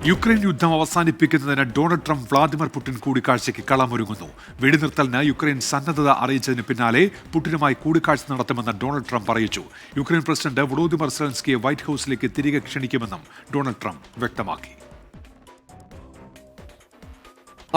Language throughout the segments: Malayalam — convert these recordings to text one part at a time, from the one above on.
യുക്രൈൻ യുദ്ധം അവസാനിപ്പിക്കുന്നതിന് ഡൊണാൾഡ് ട്രംപ് വ്ളാദിമിർ പുടിൻ കൂടിക്കാഴ്ചയ്ക്ക് കളമൊരുങ്ങുന്നു. വെടിനിർത്തലിന് യുക്രൈൻ സന്നദ്ധത അറിയിച്ചതിന് പിന്നാലെ പുടിനുമായി കൂടിക്കാഴ്ച നടത്തുമെന്ന് ഡൊണാൾഡ് ട്രംപ് അറിയിച്ചു. യുക്രൈൻ പ്രസിഡന്റ് വോളോദിമിർ സെലൻസ്കിയെ വൈറ്റ് ഹൌസിലേക്ക് തിരികെ ക്ഷണിക്കുമെന്നും ഡൊണാൾഡ് ട്രംപ് വ്യക്തമാക്കി.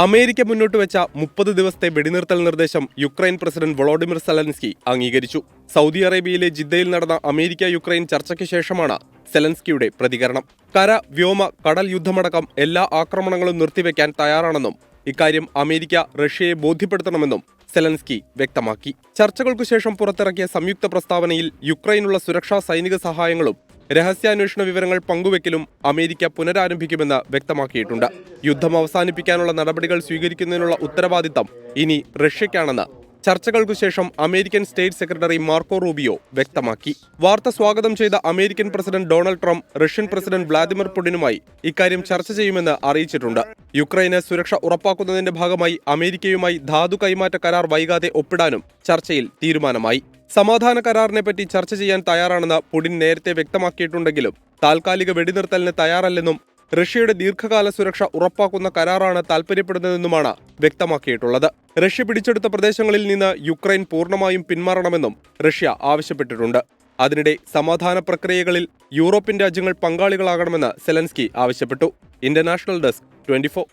അമേരിക്ക മുന്നോട്ട് വെച്ച 30 ദിവസത്തെ വെടിനിർത്തൽ നിർദ്ദേശം യുക്രൈൻ പ്രസിഡന്റ് വോളോഡിമിർ സെലൻസ്കി അംഗീകരിച്ചു. സൗദി അറേബ്യയിലെ ജിദ്ദയിൽ നടന്ന അമേരിക്ക യുക്രൈൻ ചർച്ചയ്ക്ക് ശേഷമാണ് സെലൻസ്കിയുടെ പ്രതികരണം. കര, വ്യോമ, കടൽ യുദ്ധമടക്കം എല്ലാ ആക്രമണങ്ങളും നിർത്തിവെക്കാൻ തയ്യാറാണെന്നും ഇക്കാര്യം അമേരിക്ക റഷ്യയെ ബോധ്യപ്പെടുത്തണമെന്നും സെലൻസ്കി വ്യക്തമാക്കി. ചർച്ചകൾക്കു ശേഷം പുറത്തിറക്കിയ സംയുക്ത പ്രസ്താവനയിൽ യുക്രൈനുള്ള സുരക്ഷാ സൈനിക സഹായങ്ങളും രഹസ്യാന്വേഷണ വിവരങ്ങൾ പങ്കുവെക്കലും അമേരിക്ക പുനരാരംഭിക്കുമെന്ന് വ്യക്തമാക്കിയിട്ടുണ്ട്. യുദ്ധം അവസാനിപ്പിക്കാനുള്ള നടപടികൾ സ്വീകരിക്കുന്നതിനുള്ള ഉത്തരവാദിത്തം ഇനി റഷ്യയ്ക്കാണെന്ന് ചർച്ചകൾക്കു ശേഷം American state secretary Marco Rubio വ്യക്തമാക്കി. വാർത്ത സ്വാഗതം ചെയ്ത American president Donald Trump Russian president Vladimir പുടിനുമായി ഇക്കാര്യം ചർച്ച ചെയ്യുമെന്ന് അറിയിച്ചിട്ടുണ്ട്. യുക്രൈന് സുരക്ഷ ഉറപ്പാക്കുന്നതിന്റെ ഭാഗമായി അമേരിക്കയുമായി ധാതു കൈമാറ്റ കരാർ വൈകാതെ ഒപ്പിടാനും ചർച്ചയിൽ തീരുമാനമായി. സമാധാന കരാറിനെപ്പറ്റി ചർച്ച ചെയ്യാൻ തയ്യാറാണെന്ന് പുടിൻ നേരത്തെ വ്യക്തമാക്കിയിട്ടുണ്ടെങ്കിലും താൽക്കാലിക വെടിനിർത്തലിന് തയ്യാറല്ലെന്നും റഷ്യയുടെ ദീർഘകാല സുരക്ഷ ഉറപ്പാക്കുന്ന കരാറാണ് താൽപര്യപ്പെടുന്നതെന്നുമാണ് വ്യക്തമാക്കിയിട്ടുള്ളത്. റഷ്യ പിടിച്ചെടുത്ത പ്രദേശങ്ങളിൽ നിന്ന് യുക്രൈൻ പൂർണ്ണമായും പിന്മാറണമെന്നും റഷ്യ ആവശ്യപ്പെട്ടിട്ടുണ്ട്. അതിനിടെ സമാധാന പ്രക്രിയകളിൽ യൂറോപ്യൻ രാജ്യങ്ങൾ പങ്കാളികളാകണമെന്ന് സെലൻസ്കി ആവശ്യപ്പെട്ടു. International desk 24.